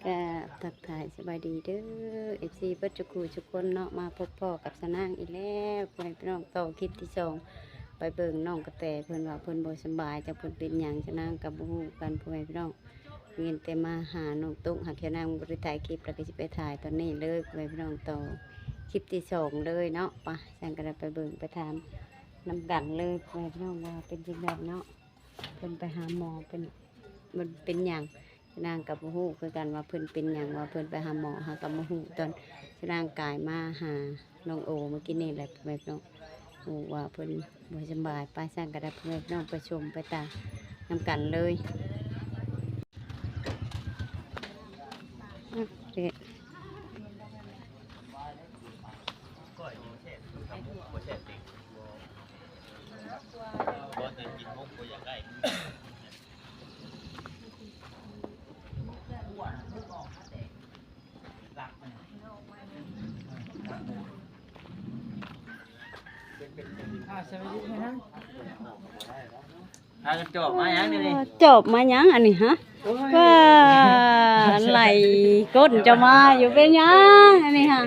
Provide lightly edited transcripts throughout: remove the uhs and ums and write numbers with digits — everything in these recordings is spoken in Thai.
ก็ทักทายสบายดีเด้อเอฟซีเปิดจุกูทุกคนเนาะมาพบพ่อกับสนางอีกแล้วเพื่อนพี่น้องต่อคลิปที่สองไปเบิ่งน้องกระแตเพื่อนว่าเพื่อนบ่สบายจากเพื่อนเป็นหยังสนางกับบ่ฮู้กันเพื่อนพี่น้องเงินแต่มาหาน้องตุ๊กหาเขียวนางบริถ่ายคลิปแล้วก็สิไปถ่ายตอนนี้เลยเพื่อนพี่น้องต่อคลิปที่สองเลยเนาะไปแซงกันไปเบิ่งไปถามน้ำกันเลยเพื่อนพี่น้องว่าเป็นจริงแบบเนาะเพิ่นไปหาหมอมันเป็นหยังนางกับมหูคือกันว่าเพิ่นเป็นอย่างว่าเพิ่นไปหาหมอหากับมหูตอนร่างกายมาหาน้องโอเมื่อกี้นี่แหละแบบน้องโอว่าเพิ่นบ่สบายไปสร้างกระดับเพื่อนน้องไปชมไปตามนำกันเลยเด็กจบมายังนี่ จบมายังอันนี้ฮะก็ไหลก้นจะมาอยู่เป็นยังอันนี้ฮะ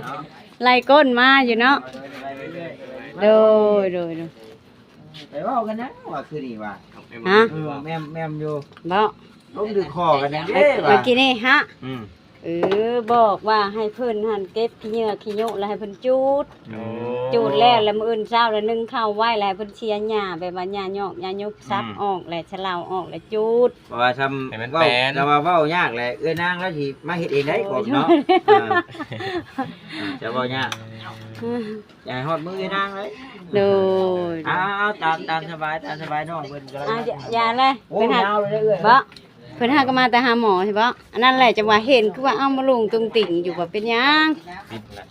ไหลก้นมาอยู่เนาะโดยไปว่ากันนะว่าคือนี่ว่า ฮะ แมมอยู่ บ่ ล้มดึกคอกันนะ เมื่อกี้นี่ฮะ อืม บอกว่าให้เพิ่นหั่นเก็บขี้เหงื่อขี้โยกแล้วให้เพิ่นจูดแล้วมื้ออื่นเช้าแล้วนึ่งข้าวไว้แล้วให้เพิ่นเชียร์หญ้าแบบว่าหญ้ายอกหญ้ายุบซับออกแล้วฉลาวออกแล้วจูด เพราะว่าทำเว้าแต่ว่าเว้ายากแหละเอ้ยนางแล้วสิมาเฮ็ดเองได้ก่อนเนาะจะเว้ายากอย่าฮอดมือเอ้ยนางเลย โดย เอาตามสบายน้องเพิ่นก็ อย่าเลย โอ้ เพิ่นหาย าวเลยเอ้ย บ่เพิ่นหาก็มาแต่หาหมอใช่บ่อันนั้นแหละจังว่าเห็นคือว่าเอามาลงตรงติ่งอยู่ว่าเป็นหยัง ปิดละ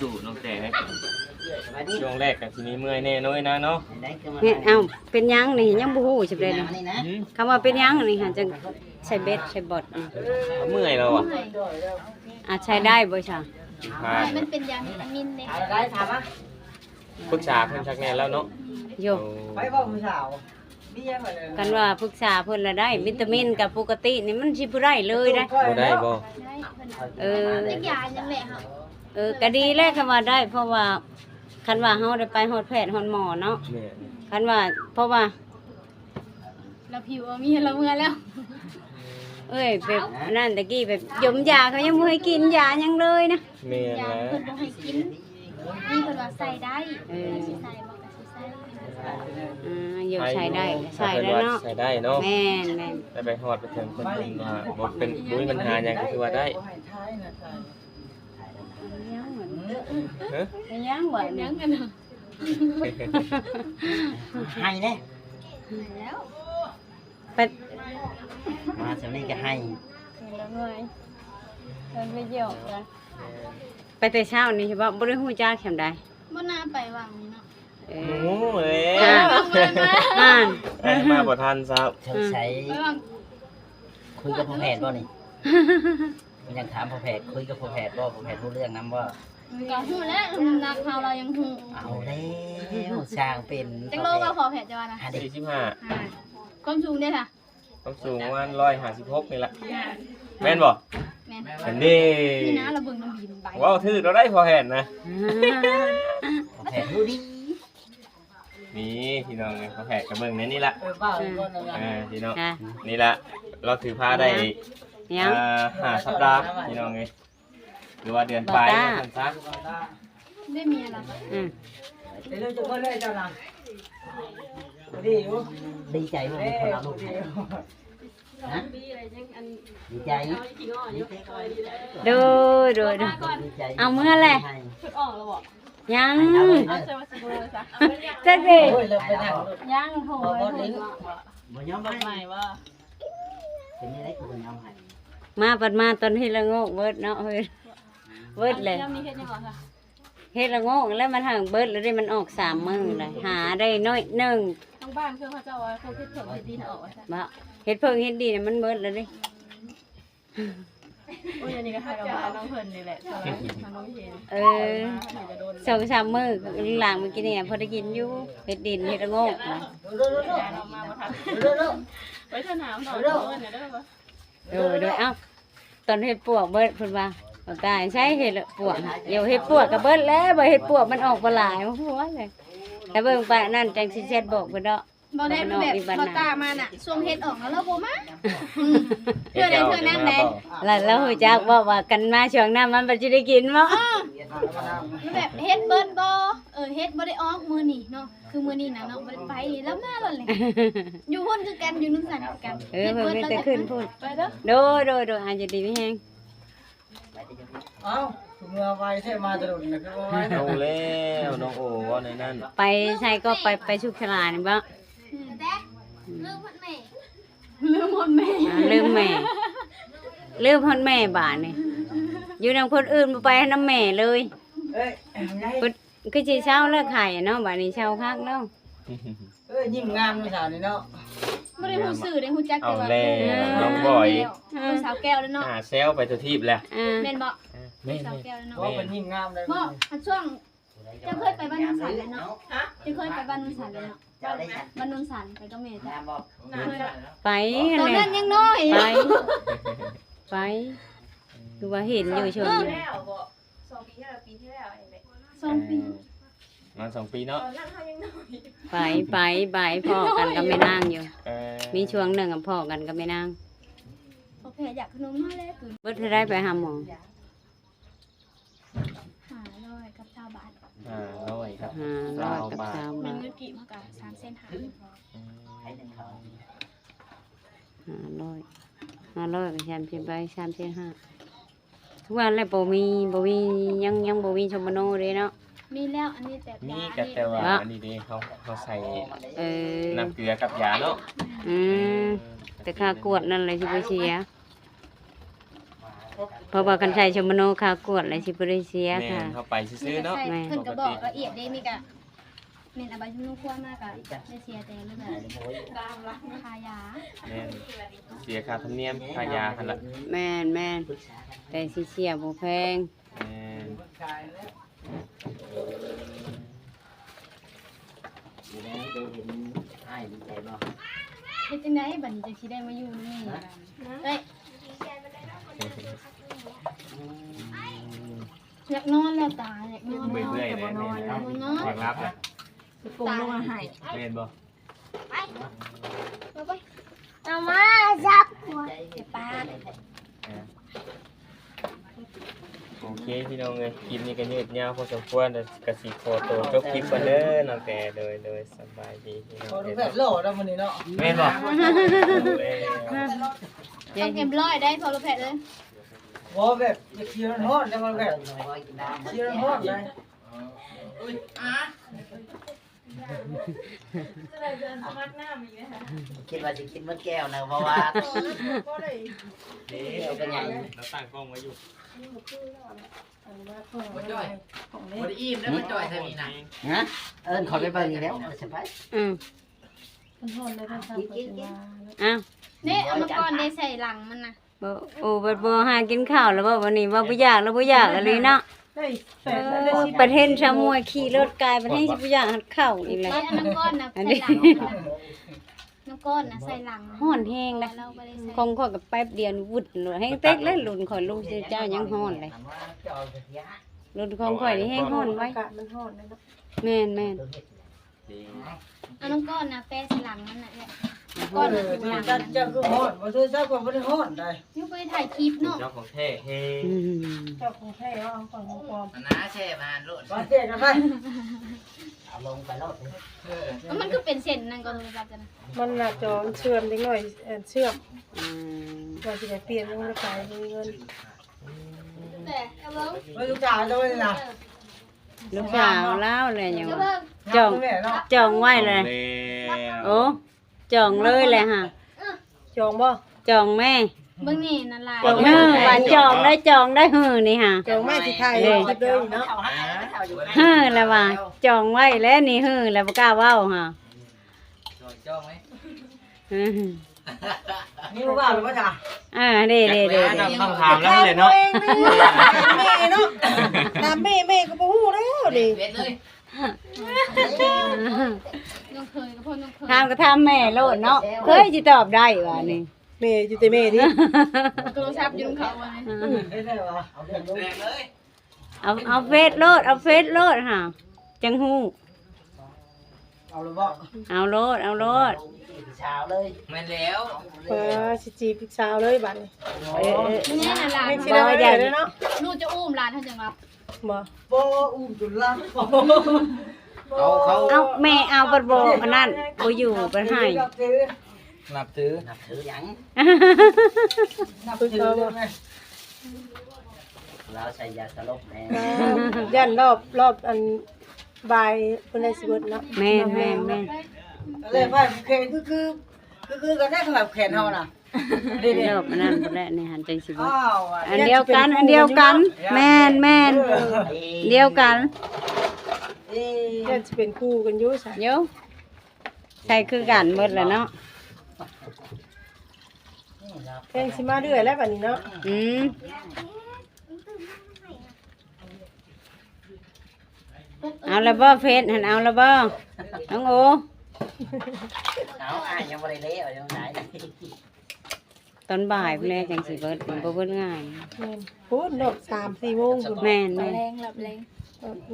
สู้น้องแต่ให้ช่วงแรกกับทีนี้เมื่อยแน่น้อยนะเนาะ เนี่ยเอาเป็นหยังนี่ยังบ่ฮู้ใช่บ่นี่คำว่าเป็นหยังนี่หั่นจังใช้เบ็ดใช้บอดนี่ เมื่อยเราอ่ะ ใช้ได้บ่จ้ะ พา มันเป็นยาวิตามินเนี่ย ปรึกษาเพิ่นชักแน่แล้วเนาะ โย ไปเว้าผู้สาวมีหยังบ่เลย กันว่าปรึกษาเพิ่นละได้วิตามินกับปกตินี่มันสิบ่ได้เลยนะ บ่ได้บ่ ได้เพิ่น เออ เป็นยาอย่างแหละค่ะ ก็ดีแล้วคำว่าได้ เพราะว่าคันว่าเฮาได้ไปฮอดแพทย์ฮอดหมอเนาะ แม่ คันว่าเพราะว่า เราผิวมีเราเมื่อแล้ว แบบนั่นตะกี้แบบยมยาเขายังบ่ให้กินยายังเลยนะ แม่ ยา แล้ว เพิ่นบ่ให้กินนี่เพิ่นว่าใส่ได้สิใส่บ่ก็สิใส่ โยใช้ได้ใช้ได้เนาะ ใส่ได้เนาะ แม่น ได้ไปฮอดไปถึงเพิ่นว่าบ่เป็นบ่มีปัญหาหยังก็คือว่าได้ฮะ ยังบ่ ยังกันเนาะ ให้เด้ แล้ว ไป มาสำนี้ก็ให้ แล้วเมื่อยเพิ่นไปเยี่ยวกันไปแต่เช้านี่ใช่ป่ะบ่ได้ฮู้จักแคมใด บ่น่าไปวางนี่เนาะ โอ้เอ้ย อ่าน มาบ่ทันซับ ใช้ ไปวาง คุยกับพ่อแพทย์บ่นี่มันยังถามพ่อแพทย์คุยกับพ่อแพทย์บ่พ่อแพทย์รู้เรื่องนำบ่ ก็ฮู้แล้วนักข่าวเรายังฮู้ เอาแล้วสร้างเป็น จังโลก็พอแผดจะว่านะ หาเด็ก 45 ความสูงเด้อค่ะ ความสูงประมาณ156นี่ล่ะแม่นบ่ แม่น เห็นดิ นี่นะเราเบิ่งน้ำบินใบ ว้าวถือเราได้พอเห็นนะ พ่อแพทย์รู้ดี นี่พี่น้องไงพอแผกกระเบื้องในนี่ละพี่น้อง ค่ะ นี่ละเราถือผ้าได้ ยัง 5 สัปดาห์พี่น้องไงหรือว่าเดือนปลายนะท่านซัก ได้เมียแล้ว อืม เดี๋ยวจะบ่ได้เจ้าน่ะดีอยู่ ดีใจบ่มีคนเอาลูกให้ฮะดีใจ ดู ดีใจ เอามื้อแหละ ให้ ยัง เอาไว้เด้อ จักดิ โอ้ยเลิกไปนั่ง ยังโหย บ่ยอมให้เป็นยังไงกูบ่ยอมให้ มาปัดมาตอนที่ละโงกเบิดเนาะเฮ้ยเบิดเลย มีเฮ็ดยังไงคะ เฮ็ดละโงกแล้วมันห่างเบิดแล้วได้มันออก3 มื้อเลยหาได้น้อยหนึง ทั้งบ้านคือเขาเจ้าว่าเขาคิดถึงเฮ็ดดินออกว่าซั่น บ่เฮ็ดเพิ่งเฮ็ดดีน่ะมันเบิดแล้วเดิ โอ้ยอันนี้ก็ให้เรามาน้องเพิ่นนี่แหละสำหรับทางน้องเห็นสองสามมื้อหลังเมื่อกี้เนี่ยพอได้กินอยู่เฮ็ดดินเฮ็ดละโงกนะ ยาเรามาบ่ทันไปสนามหน่อยเพิ่นเนี่ยเด้อบ่ โดยเอ้า ตอนเฮ็ดปวกเบิดเพิ่นว่าบ่ตายใช้เฮ็ดปวกเดี๋ยวเฮ็ดปวกก็เบิดแล้วบ่เฮ็ดปวกมันออกบ่หลายหัวเลยแล้วเบิ่งไปนั่นจังสิเช็ดบอกเพิ่นเนาะ บ่ได้แบบบ่ตามาน่ะช่วงเฮ็ดออกแล้วเราบ่มาเทื่อใดเทื่อนั้นแหละ แล้วฮู้จักบ่ว่ากันมาช่วงนั้นมันบ่สิได้กินบ่ แบบเฮ็ดเบิดบ่เฮ็ดบ่ได้ออกมื้อนี้เนาะคือมื้อนี้น่ะเนาะบ่ได้ไปแล้วมาแล้วแหละอยู่หุ่นคือกันอยู่นุ่นสันคือกัน เพิ่นมีแต่ขึ้นพูด ไปเด้อ โดอาจจะดีไม่แฮง เอ้าเมื่อไวเท่มาจะโดนนะคือว่าไว้ เอาแล้วน้องโอ้ว่าในนั้น ไปใช่ก็ไปชุกชลานี่บ่ ลืมพ่อแม่ลืมพ่อแม่ ลืมแม่ลืมพ่อแม่บาดนี่อยู่นำคนอื่นบ่ไปนำแม่เลย เอ้ย เพิ่นคือสิเช้าเลิกขายเนาะบัดนี้เช้าคักแล้ว ยิ้มงามไม่สาวนี่เนาะ บ่ได้ฮู้ชื่อได้ฮู้จัก เอา แต่ว่า แล้วน้องบอย สาวแก้วแล้วเนาะ เซลไปตัวทีบแล้ว แม่นบ่ แม่ สาวแก้วแล้วเนาะ ว่าเป็นยิ้มงามเลย บ่ช่วงจะเคยไปบ้านนุ่นสันแล้วเนาะจะเคยไปบ้านนุ่นสันแล้วเนาะบ้านนุ่นสันไปก็แม่จ้ะ ไป ตอน แห นั้ ละ นยังน้อย ไปคือว่าเห็นอยู่ช่วงนี้ แล้วบ่2 ปีที่แล้วปีที่แล้วเองแหละ 2 ปี มา2 ปีเนาะ ตอนนั้นเขายังน้อย ไปพ่อกันก็ไม่นั่งอยู่ เออ มีช่วงหนึ่งกับพ่อกันก็ไม่นั่ง พอแพ้อยากขนมมาแล้วคือ เบิดได้ไปหาหมอ 500กับ20บาท 100ครับ 500กับ3 เงิ บาน ท เงินกี่มากับ3เส้นหา 500ก็30ใบ35ทุกวันแล้วบ่มียังบ่มีชมโนเลยเนาะ มีแล้วอันนี้แต่ มีก็แต่ว่าอันนี้นี่เขาใส่ เออ น้ำเกลือกับยาเนาะ แต่ค่ากวดนั่นเลยสิบ่เสียเพราะว่ากันใช้ชมโนค่ากวดเลยสิบ่ได้เสีย แม่ ค่ะ เข้าไปซื้อๆเนาะ เพิ่นก็บอกละเอียดได้มีกะแม่นอบายชุ่มนุ่มคั่วมากกะได้เสียแต่เรื่องแบบค่ายา แม่เสียค่าธรรมเนียมค่ายาหั่นล่ะ แม่นแต่สิเสียบ่แพง แม่น อยู่ในนั้นเห็นอ้ายดีใจบ่ เฮ็ดจังได๋บัดนี้จะสิได้มาอยู่นี่เอ้ยอยากนอนแล้วตาอยากนอน เบื่อๆเลยแม่น นอน อยากรับนะ ปรุงลงอาหาร แม่นบ่ ไปเอามาจับหัวปา โอเคพี่น้องเอ้ยคลิปนี้ก็ยืดยาวพอสมควรแต่ก็สิขอตัวจบคลิปก่อนเด้อน้องแต่โดยสบายดีพี่น้อง พอดูแบบโหล่แล้วมันนี่เนาะ แม่นบ่ ทำเกมร้อยได้พอรู้แพทเลย ว่าแบบจะเคี้ยวทอดแล้วมันแบบเคี้ยวทอดเลย จะได้เดินสมัครหน้ามีไหมคะ คิดว่าจะคิดมันแก้วนะเพราะว่า ก็ได้ เดี๋ยวเป็นไง เราตั้งกล้องไว้อยู่ บ่จ่อยบ่ได้อิ่มแล้วบ่จ่อยทำนี่นะฮะขอไปเบิ่งอีกแล้วสบาย อืม กิน อ้าว นี่เอามาก่อนได้ใส่หลังมันนะ บ่หากินข้าวแล้วบ่วันนี้ว่าบ่อยากแล้วบ่อยากอะไรเนาะประเทศชาวมวยขี่รถกายประเทศสิบ่อยากหัดข้าวอีกแล้ว ไอ้น้ำก้อนนะใส่หลังน้ำก้อนนะใส่หลัง ฮ้อนแฮงนะ เราไปได้ใส่ คงข้อยก็แป๊บเดียววุดเลยแฮงเต็กเลยรุ่นข่อยลูกเจ้ายังฮ้อนเลยรุ่นของข่อยนี่แฮงฮ้อนไว้แม่น เอาน้ำก้อนนะแปะใส่หลังมันน่ะเนี่ย ก็เลยจะคือฮอดบ่ซื้อซักว่าบ่ได้ฮอดได้ ยูไปถ่ายคลิปเนาะ เจ้าของแท้เฮ้ อืม น้าแช่มาโลด มาเจ๊กันไป เอาลงไปโลด มันก็เป็นเส้นนั่นก็รู้จักกันนะ มันน่ะจอมเชื่อมนิดหน่อยเชื่อม อืม ก่อนสิได้เปลี่ยนยังบ่ขายมีเงิน แต่กระเบิ้ง ไม่รู้จักจะไว้นะ ลูกสาวเล่าเลยยัง กระ ว่า เบิ้ง แม่เนาะ จองไว้เลย โอ้จองเลยเลยฮะ จองบ่ จองแม่ เบิ้งนี่นั่นลาย ว่าจองได้หือนี่ฮะ จองแม่สิถ่ายคลิปเลยเนาะ ฮือแล้วว่าจองไว้แล้วนี่ฮือแล้วบ่กล้าเว้าฮะ จ้องไหม อือ นี่รู้ว่าหรือว่าจ้ะ เด้ ต้องถามแล้วเลยเนาะ แม่เนาะตามแม่ก็บ่ฮู้แล้วดิ เบ็ดเลย น้องเคยกับพ่อน้องเคย ถามก็ถามแม่โลดเนาะเคยสิตอบได้ว่านี่ แม่อยู่แต่แม่ดิ โทรศัพท์อยู่เขาว่า เอาเฟซโลดเอาเฟซโลดห่าจังฮู้ เอาเลยบ่ เอาโลดเอาโลด เช้าเลย แม่นแล้ว สิจีบพี่สาวเลยบัดนี้ นี่น่ะหลาน ให้สิได้ใหญ่เลยเนาะ ลูกจะอุ้มหลานเท่าจังรับ บ่ บ่อุ้มจุดละ เขา เอาแม่เอาบัดบ่อันนั้นบ่อยู่บ่ให้ นับถือ นับถือหยัง นับถือได้ไหม เราใช้ยาสลบแน่ ยันรอบอันบายเพิ่นได้สิเบิดเนาะ แม่น เลยไพ่แขนคือกันได้แบบแขนเฮาน่ะ เลิกอันนั้นบ่ได้ในหันจังสิบ่ อ้าว อันเดียวกันอันเดียวกัน แม่นเดียวกัน ยันสิเป็นคู่กันอยู่ซะ โยใช่คือกันหมดแล้วเนาะ แพงสิมาเรื่อยแล้วบัดนี้เนาะ อืม เอาละบ่เฟซหันเอาละบ่น้องโอ เอาอ้ายยังบ่ได้เละยังไหน ตอนบ่ายพุ่นแหละจังสิเบิดมันบ่เบิดง่าย แม่นพูดเนาะ3-4โมงพุ่น แม่น แรงหลับแรง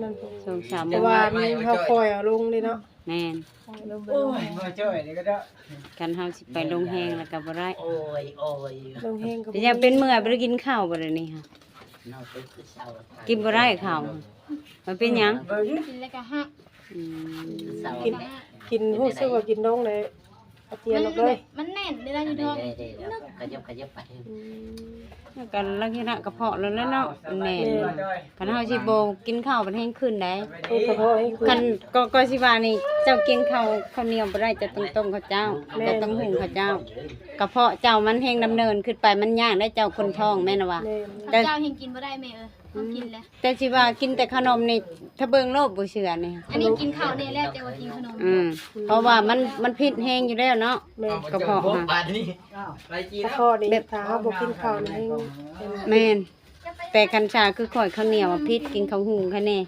นั่นพุ่น สองสามโม แต่ ง ว่ามันเฮาคอยเอาลงเลยเนาะ แม่น โอ้ยมาช่วยนี่ก็ได้ กันเฮาสิไปลงแฮงแล้วก็บ่ได้ โอ้ยโอ้ย ลงแฮงก็ เป็นยังเป็นเมื่อยบ่ได้กินข้าวบ่ได้นี่ค่ะ น้องเป็นคือเช้า กินบ่ได้ข้าวมันเป็นหยัง เบอร์ยี่ กินแล้วก็หัก อืม เช้า กินรู้สึกว่ากินลงเลยเอาเตียนออกเลย มันแน่นเวลาอยู่ท้อง ขยับไป แล้วกันลักษณะกระเพาะแล้วแหละเนาะมันแน่นคันเฮาสิบ่กินข้าวมันแห้งขึ้นได้ เอากระเพาะให้ขึ้น คันก็สิว่านี่เจ้ากินข้าวเหนียวบ่ได้จะต้องต้มข้าวเจ้าจะต้องหุงข้าวเจ้ากระเพาะเจ้ามันแห้งดำเนินขึ้นไปมันยากได้เจ้าคนท้องแม่นว่า แม่น ข้าวเจ้าเฮงกินบ่ได้แม่ต้องกินแล้ว แต่สิว่ากินแต่ขนมนี่ถ้าเบิ่งโลกบ่เชื่อนี่ อันนี้กินข้าวเนี่ยแล้วแต่ว่ากินขนม เพราะว่ามันพิษแห้งอยู่แล้วเนาะ แม่น กระเพาะค่ะ บาดนี้ไปจี กระ แล้ว เพาะนี่ถ้าเฮาบ่กินข้าวนี่ให้ แม่นแต่กัญชาคือข่อยข้าวเหนียวพิษกินข้าวหุงแค่นี้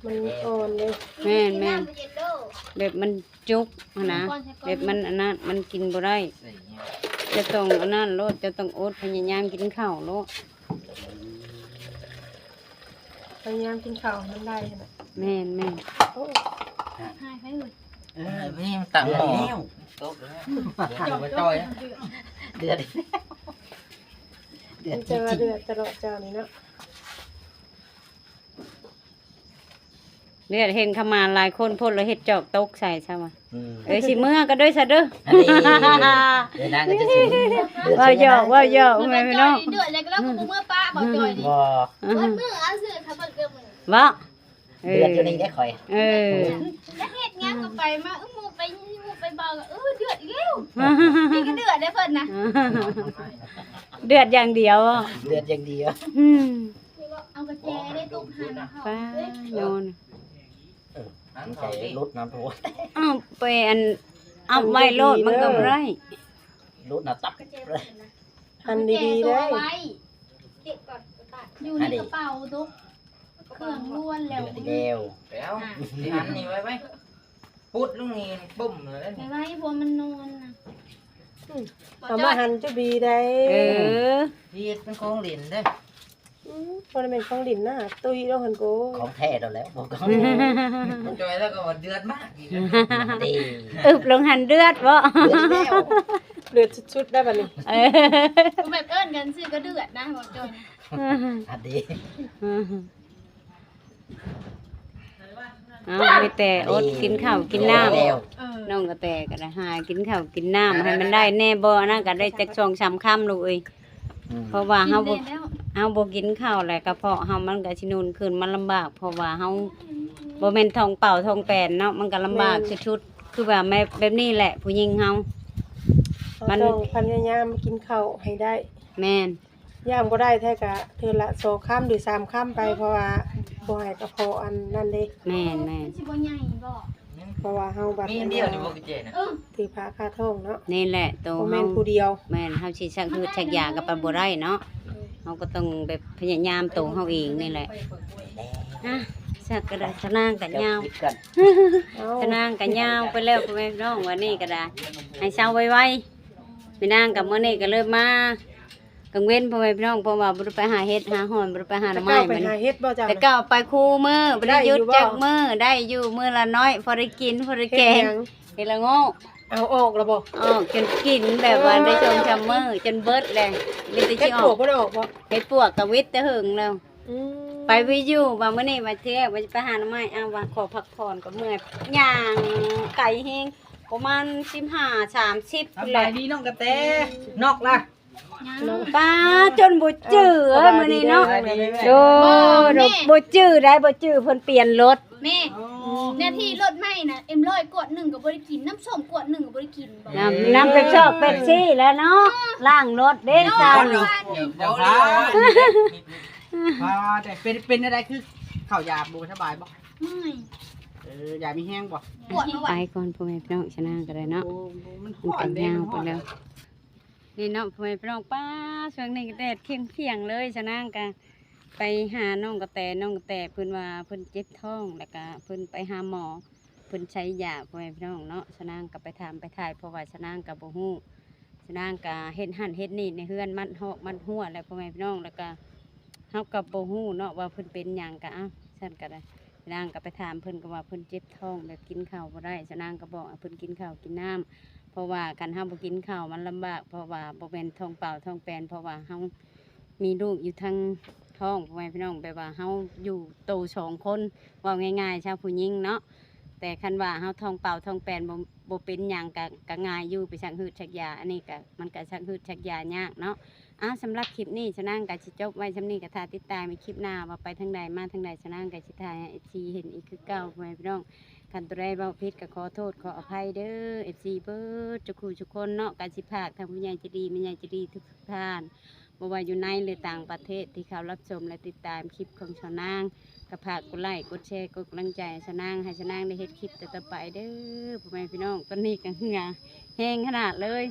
มันอ่อนเลย แม่นแบบมันจุกหั้นนะแบบมันอันนั้นมันกินบ่ได้จะต้องอันนั้นโลดจะต้องอดพยายามกินข้าวโลด พยายามกินข้าวมันได้นะ แม่น โอ้ หายไปเลย นี่ตั้งหม้อ ตกแล้ว ไปจ่อย เดือดเดือ มั ด นจะว่าเดือดตลอดเจ้านี่เนาะ เลือดเห็นเข้ามาหลายคนพ่นแล้วเฮ็ดจอกตกใส่ซะว่าสิมื้อก็ด้วยซะเด้อ อันนี้เดี๋ยวนางก็จะชิม ว่าหยอกแม่พี่น้อง เดือดแล้วก็แล้วก็เมื่อป้าบอกจอยดิ บ่ เมื่อเอาซื้อถ้าเปิดเกิดมือ ว่า เดือดอยู่นี่ได้ข่อย เออ จะเฮ็ดงานก็ไปมามูไปเบาเดือดอีกแล้วนี่ก็เดือดได้เพิ่นนะ เดือดอย่างเดียวอ่ะ เดือดอย่างเดียว อืม เอากระแจได้ตุกหันเขา ป้าโยน มันใส่รุดน้ำโทษ อ้าวไปอันเอาไว้โลดมันก็บ่ได้ รุดน้ำตับเลย อันดีๆได้ อยู่ในกระเป๋าตุกเครื่องล้วนแล้ว เดียว แล้วที่หันนี่ไว้ไหมพุดลุงนี่ปุ้มเลย ไม่ไว้พวมันนอนนะ เอามาหั่นจะบีได้ เออ ที่เป็นของเหรียญเด้อ บ่ได้เป็นของดินนะตุ้ยดอกหั่นโก ของแท้เราแล้วบอกก่อน จ่อยแล้วก็เดือดมากอีก ดี อึบลงหันเดือดบ่ เดือดสุดๆได้บัดนี้ เออ แบบเอิ้นกันซื้อก็เดือดนะบอกจอย อันดี เอาไปแต่อดกินข้าวกินน้ำ แล้ว น้องก็แต่ก็ได้หากินข้าวกินน้ำให้มันได้แน่บ่นั่นก็ได้จัก2-3ค่ำลูกเอ้ยเพราะว่าเฮาบ่กินข้าวแหละกระเพาะเฮามันก็สินูนขึ้นมันลำบาก เพราะว่าเฮาบ่แม่นท้องเป่าท้องแปนเนาะมันก็ลำบากชุดๆคือว่าแม่แบบนี้แหละผู้หญิงเฮา มันต้องพยายามกินข้าวให้ได้ แม่น ย่างบ่ได้แท้กะเทื่อละ2ค่ำหรือ3ค่ำไปเพราะว่าบ่ให้กระเพาะอันนั่นเด้ แม่น สิบ่ใหญ่บ่ เพราะว่าเฮาบัด มีเดียวนี่บ่กิเจนะ ถือผ้าคาท้องเนาะ นี่แหละโต บ่ เฮา แม่นผู้เดียว แม่นเฮาสิชักคือชักยากับปานบ่ได้เนาะเฮาก็ต้องแบบพยายามโตเฮาเองนี่แหละอ่ะสักก็ได้สนางกันยาว คิดกัน เอา สนางกันยาวไปแล้วพ่อแม่พี่น้องวันนี้ก็ได้ให้เช้าไว ไม่นางกับมื้อนี้ก็เลยมากังเว้นพ่อแม่พี่น้องเพราะว่าบ่ได้ไปหาเฮ็ดหาหอนบ่ได้ไปหาหน่อไม้ ก้าวไป มื้อ หา นี้ เฮ็ดบ่จ้ะ แต่ก็ไปคู่มื้อบ่ได้หยุด ได้อยู่บ่ จักมื้อได้อยู่มื้อละน้อยพอได้กินพอได้ เฮ็ด แก ห ง ยัง เฮ็ดละโง่ เอาออกแล้วบ่ จนกินแบบว่าได้ชมชำมื้อจนเบิดเลยมีแต่ เฮ็ สิ ด อ ป อ วก ก บ่ได้ออกบ่ เฮ็ดปวกกับวิทย์แต่หึงแล้ว อืม ไปวิอยู่ว่ามื้อนี้ว่าเที่ยว่าจะไปหาหน่อไม้อ้าวว่าขอพักผ่อนก็เมื่อยย่างไก่แฮงประมาณ15 30 ส แห บา ละ ยดีน้องกระแตนอกล่ะ ป้าจนบ่จื้อมื้อนี้เนาะโดบ่จื้อได้บ่จื้อเพิ่นเปลี่ยนรถ แม่เนี่ยที่รถไหม้น่ะเอ็มร้อยกวดหนึ่งก็บ่ได้กินน้ำส้มกวดหนึ่งก็บ่ได้กินบ่ น้ำเป็ปซอกเป็ปซี่แล้วเนาะล้างรถเด้ซ่านี่ เดี๋ยวพาพาแต่เป็นอะไรคือข้าวยาบ่สบายบ่ ไม่ ยามีแห้งบ่ ปวดเอาไว้ ไปก่อนพ่อแม่พี่น้องชนะก็ได้เนาะ มัน มันกันยาวไปแล้วนี่เนาะพ่อแม่พี่น้องป้าช่วงนี้ก็แดดเที่ยงเลยชนะกันไปหาน้องกระแตเพิ่นว่าเพิ่นเจ็บท้องแล้วก็เพิ่นไปหาหมอเพิ่นใช้ยาพ่อแม่พี่น้องเนาะชนะก็ไปถามไปถ่ายเพราะว่าชนะก็บ่ฮู้ชนะก็เฮ็ดหั่นเฮ็ดนี่ในเฮือนมันหอกมันหัวแล้วพ่อแม่พี่น้องแล้วก็เฮาก็บ่ฮู้เนาะว่าเพิ่นเป็นหยังก็อ้าวฉันก็ได้ชนะก็ไปถามเพิ่นก็ว่าเพิ่นเจ็บท้องแบบกินข้าวบ่ได้ชนะก็บอกว่าเพิ่นกินข้าวกินน้ำเพราะว่าการเฮาบ่กินข้าวมันลำบากเพราะว่าบ่แม่นท้องเปล่าท้องแปนเพราะว่าเฮามีลูกอยู่ทั้งท้องพ่อแม่พี่น้องแบบว่าเฮาอยู่โต2คนเว้าง่ายๆชาวผู้หญิงเนาะแต่คันว่าเฮาท้องเปล่าท้องแปนบ่เป็นหยังก็ง่ายอยู่ไปชักหืดชักยาอันนี้ก็มันก็ชักหืดชักยายากเนาะสำหรับคลิปนี้ชะนางก็สิจบไว้ซำนี้ก็ท่าติดตามในคลิปหน้าว่าไปทางใดมาทางใดชะนางก็สิถ่ายให้ FC เห็นอีกคือเก่าพ่อแม่พี่น้อง คันตัวใดเว้าผิดก็ขอโทษขออภัยเด้อ FC เบิดทุกคู่ทุกคนเนาะการสิพากทางผู้ใหญ่ใจะดีแม่ใหญ่ใจะดีทุกท่านบ่ว่าอยู่ในหรือต่างประเทศที่เขารับชมและติดตามคลิปของชาวนางก็พากกดไลค์กดแชร์กดกำลังใจให้ชาวนางให้ชาวนางได้เฮ็ดคลิปต่อๆไปเด้อพ่อแม่พี่น้องตอนนี้ก็เหงื่อแห้งขนาดเลย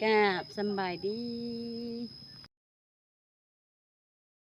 กราบสำบายดี